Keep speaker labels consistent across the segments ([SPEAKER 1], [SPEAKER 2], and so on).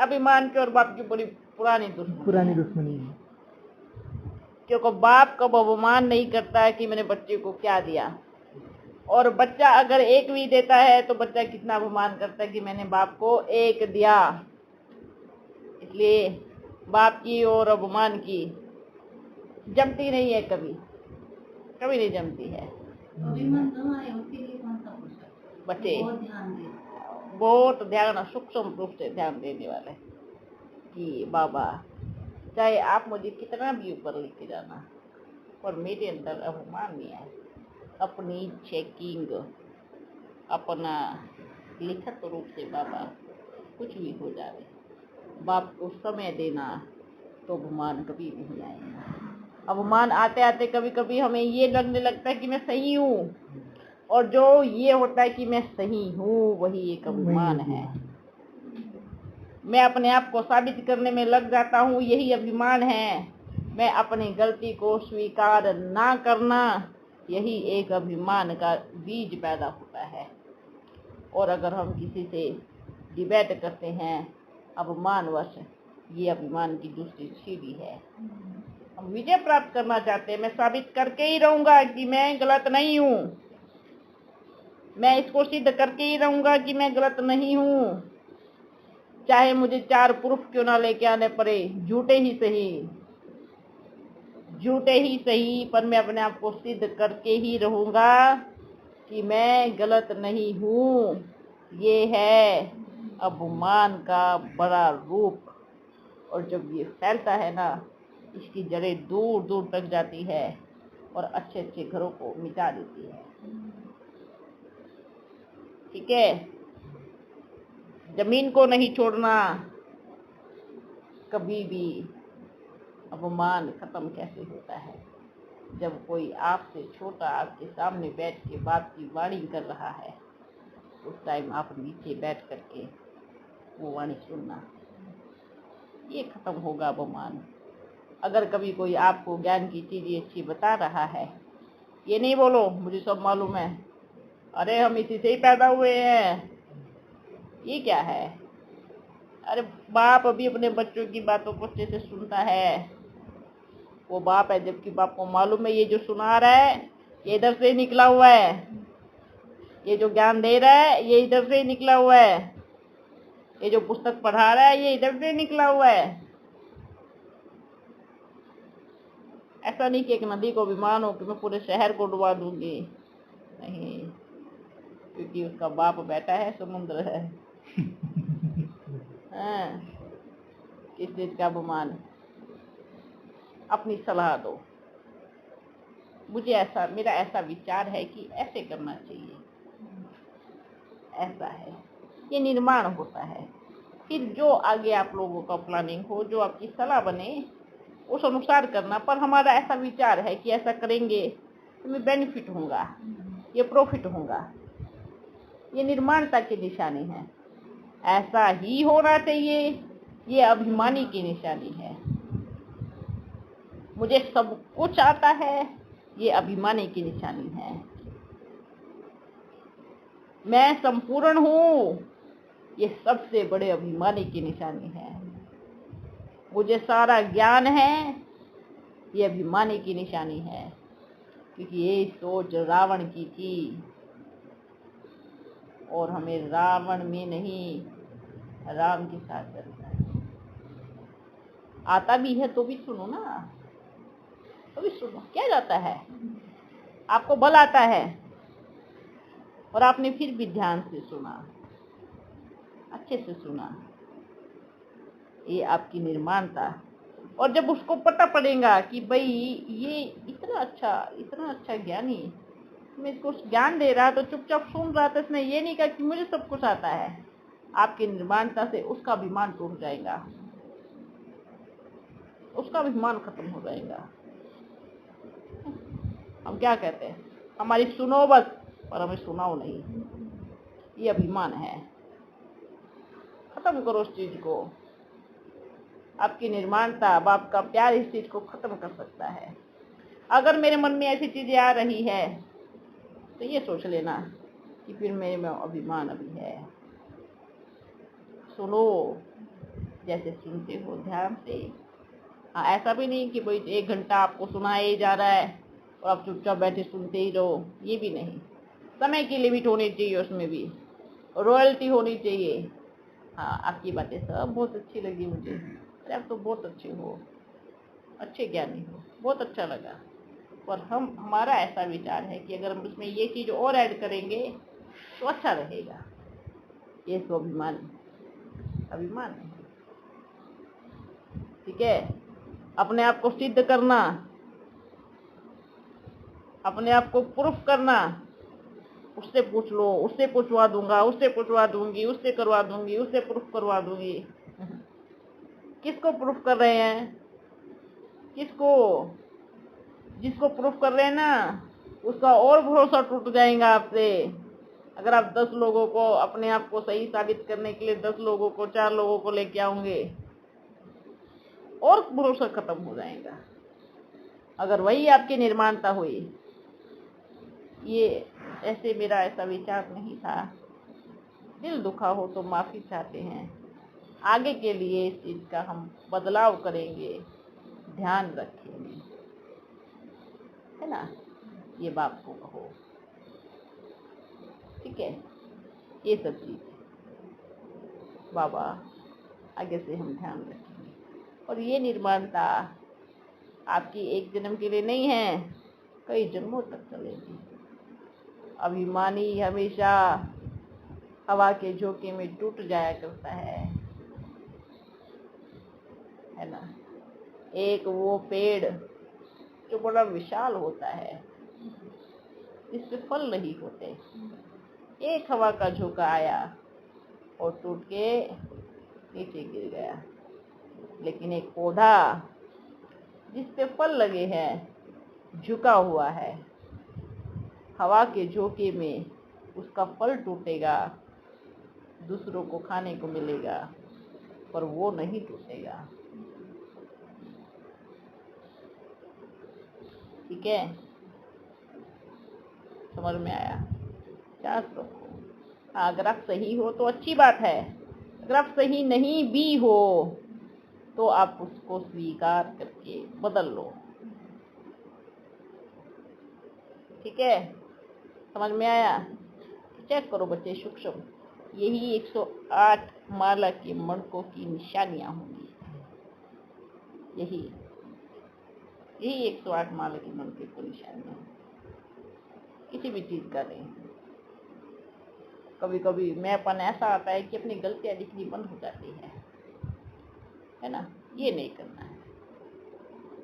[SPEAKER 1] अभिमान की और बाप की बड़ी पुरानी
[SPEAKER 2] दुश्मनी है।
[SPEAKER 1] क्योंकि बाप कब अभिमान नहीं करता है कि मैंने बच्चे को क्या दिया, और बच्चा अगर एक भी देता है तो बच्चा कितना अभिमान करता है कि मैंने बाप को एक दिया। इसलिए बाप की और अभिमान की जमती नहीं है, कभी कभी नहीं जमती है। बच्चे बहुत ध्यान, सूक्ष्म रूप से ध्यान देने वाले कि बाबा चाहे आप मुझे कितना भी ऊपर लेके जाना, पर मेरे अंदर अभिमान नहीं है। अपनी चेकिंग, अपना लिखित रूप से बाबा कुछ भी हो जाए, बाप को समय देना तो अभिमान कभी भी नहीं आएगा। अभिमान आते आते कभी कभी हमें ये लगने लगता है कि मैं सही हूँ, और जो ये होता है कि मैं सही हूँ वही एक अभिमान है। मैं अपने आप को साबित करने में लग जाता हूँ, यही अभिमान है। मैं अपनी गलती को स्वीकार ना करना, यही एक अभिमान का बीज पैदा होता है। और अगर हम किसी से डिबेट करते हैं अभिमानवश, ये अभिमान की दूसरी सीढ़ी है। हम विजय प्राप्त करना चाहते हैं, मैं साबित करके ही रहूंगा कि मैं गलत नहीं हूँ, मैं इसको सिद्ध करके ही रहूंगा कि मैं गलत नहीं हूँ, चाहे मुझे 4 प्रूफ क्यों ना लेके आने पड़े, झूठे ही सही, पर मैं अपने आप को सिद्ध करके ही रहूंगा कि मैं गलत नहीं हूँ। ये है अभिमान का बड़ा रूप, और जब ये फैलता है ना, इसकी जड़ें दूर दूर तक जाती है और अच्छे अच्छे घरों को मिटा देती है। ठीक है, जमीन को नहीं छोड़ना कभी भी। अभिमान खत्म कैसे होता है? जब कोई आपसे छोटा आपके सामने बैठ के बात की वाणी कर रहा है, उस टाइम आप नीचे बैठ करके वो वाणी सुनना, ये खत्म होगा अभिमान। अगर कभी कोई आपको ज्ञान की चीज़ें अच्छी बता रहा है, ये नहीं बोलो मुझे सब मालूम है, अरे हम इसी से ही पैदा हुए हैं, ये क्या है? अरे बाप अभी अपने बच्चों की बातों को अच्छे से सुनता है, वो बाप है, जबकि बाप को मालूम है ये जो सुना रहा है ये इधर से निकला हुआ है, ये जो ज्ञान दे रहा है ये इधर से निकला हुआ है, ये जो पुस्तक पढ़ा रहा है ये इधर से निकला हुआ है। ऐसा नहीं कि एक नदी को अभिमान हो कि मैं पूरे शहर को डुबा दूंगी, नहीं, क्योंकि उसका बाप बैठा है समुद्र है। हाँ, किस चीज का अभिमान? अपनी सलाह दो। मुझे ऐसा, मेरा ऐसा विचार है कि ऐसे करना चाहिए, ऐसा है, ये निर्माण होता है। फिर जो आगे आप लोगों का प्लानिंग हो, जो आपकी सलाह बने उस अनुसार करना, पर हमारा ऐसा विचार है कि ऐसा करेंगे तो मैं बेनिफिट होगा, ये प्रॉफिट होगा, ये निर्माणता की निशानी है। ऐसा ही होना चाहिए, ये अभिमानी की निशानी है। मुझे सब कुछ आता है, ये अभिमानी की निशानी है। मैं संपूर्ण हूँ, ये सबसे बड़े अभिमानी की निशानी है। मुझे सारा ज्ञान है, ये अभिमानी की निशानी है, क्योंकि ये सोच रावण की थी, और हमें रावण में नहीं राम के साथ चलना है। आता भी है तो भी सुनो ना, तो भी सुनो, क्या जाता है? आपको बल आता है और आपने फिर भी ध्यान से सुना, अच्छे से सुना, ये आपकी निर्माणता। और जब उसको पता पड़ेगा कि भाई ये इतना अच्छा ज्ञानी मैं इसको ज्ञान दे रहा, तो चुपचाप सुन रहा था, इसने ये नहीं कहा कि मुझे सब कुछ आता है, आपकी निर्माणता से उसका अभिमान टूट जाएगा, उसका अभिमान खत्म हो जाएगा। हम क्या कहते हैं, हमारी सुनो बस, पर हमें सुनाओ नहीं, ये अभिमान है। खत्म करो उस चीज को। आपकी निर्माणता, बाप का प्यार इस चीज को खत्म कर सकता है। अगर मेरे मन में ऐसी चीजें आ रही है तो ये सोच लेना कि फिर मेरे में अभिमान अभी है। सुनो, जैसे सुनते हो ध्यान से। हाँ, ऐसा भी नहीं कि भाई 1 घंटा आपको सुनाया ही जा रहा है और आप चुपचाप बैठे सुनते ही रहो, ये भी नहीं। समय की लिमिट होनी चाहिए, उसमें भी रॉयल्टी होनी चाहिए। हाँ, आपकी बातें सब बहुत अच्छी लगी मुझे। अरे आप तो बहुत अच्छे हो, अच्छे ज्ञानी हो, बहुत अच्छा लगा। पर हमारा ऐसा विचार है कि अगर हम उसमें ये चीज़ और ऐड करेंगे तो अच्छा रहेगा। ये स्वाभिमान अभिमान है, ठीक है। अपने आप को सिद्ध करना, अपने आप को प्रूफ करना, उससे पूछ लो, उससे पूछवा दूंगा, उससे पूछवा दूंगी, उससे करवा दूंगी, उससे प्रूफ करवा दूंगी। किसको प्रूफ कर रहे हैं? किसको? जिसको प्रूफ कर रहे हैं ना, उसका और भरोसा टूट जाएगा आपसे। अगर आप 10 लोगों को अपने आप को सही साबित करने के लिए 10 लोगों को 4 लोगों को लेके आओगे, और भरोसा खत्म हो जाएगा। अगर वही आपकी निर्माणता हुई। ये ऐसे मेरा ऐसा विचार नहीं था। दिल दुखा हो तो माफ़ी चाहते हैं। आगे के लिए इस चीज़ का हम बदलाव करेंगे, ध्यान रखेंगे, है ना। ये बाप को कहो, ठीक है। ये सब चीज़ बाबा आगे से हम ध्यान रखेंगे। और ये निर्माणता आपकी एक जन्म के लिए नहीं है, कई जन्मों तक चलेगी। अभिमानी हमेशा हवा के झोंके में टूट जाया करता है ना। एक वो पेड़ जो बड़ा विशाल होता है, इससे फल नहीं होते। एक हवा का झोंका आया और टूट के नीचे गिर गया। लेकिन एक पौधा जिस पे फल लगे हैं, झुका हुआ है, हवा के झोंके में उसका फल टूटेगा, दूसरों को खाने को मिलेगा, पर वो नहीं टूटेगा, ठीक है। समझ में आया? याद रखो। अगर आप सही हो तो अच्छी बात है, अगर आप सही नहीं भी हो तो आप उसको स्वीकार करके बदल लो, ठीक है। समझ में आया? चेक करो बच्चे सूक्ष्म, यही 108 माला के मणकों की निशानियां होंगी। यही 108 माला की मणकों की निशानियां, किसी भी चीज का नहीं। कभी कभी मैंपन ऐसा आता है कि अपनी गलतियां दिखनी बंद हो जाती है ना। ये नहीं करना है।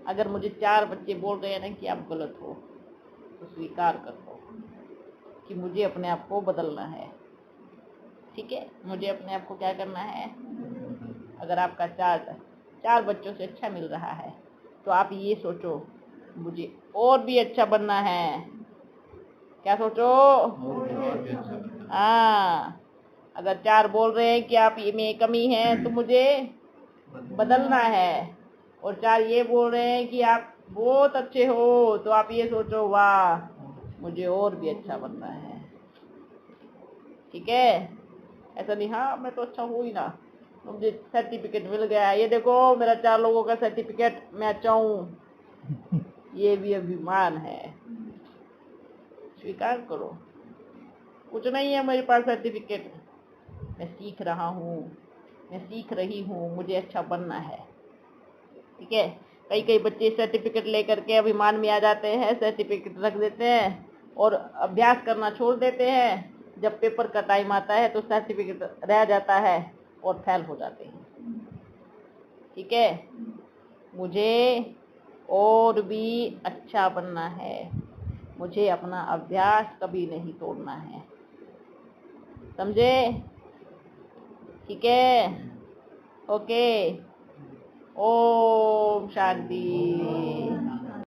[SPEAKER 1] अगर मुझे 4 बच्चे बोल रहे हैं ना कि आप गलत हो, तो स्वीकार कर लो कि मुझे अपने आप को बदलना है, ठीक है। मुझे अपने आप को क्या करना है? अगर आपका 4 बच्चों से अच्छा मिल रहा है तो आप ये सोचो मुझे और भी अच्छा बनना है। क्या सोचो? हाँ, अगर 4 बोल रहे हैं कि आप ये में कमी है तो मुझे बदलना है, और 4 ये बोल रहे हैं कि आप बहुत अच्छे हो, तो आप ये सोचो वाह मुझे और भी अच्छा बनना है, ठीक है। ऐसा नहीं हाँ मैं तो अच्छा हूँ ही ना, मुझे सर्टिफिकेट मिल गया, ये देखो मेरा 4 लोगों का सर्टिफिकेट, मैं अच्छा हूँ। ये भी अभिमान है। स्वीकार करो, कुछ नहीं है मेरे पास सर्टिफिकेट, मैं सीख रहा हूँ, मैं सीख रही हूँ, मुझे अच्छा बनना है, ठीक है। कई बच्चे सर्टिफिकेट लेकर के अभिमान में आ जाते हैं, सर्टिफिकेट रख देते हैं और अभ्यास करना छोड़ देते हैं। जब पेपर का टाइम आता है तो सर्टिफिकेट रह जाता है और फेल हो जाते हैं, ठीक है। मुझे और भी अच्छा बनना है, मुझे अपना अभ्यास कभी नहीं तोड़ना है, समझे? ठीक है, ओके। ओम शांति।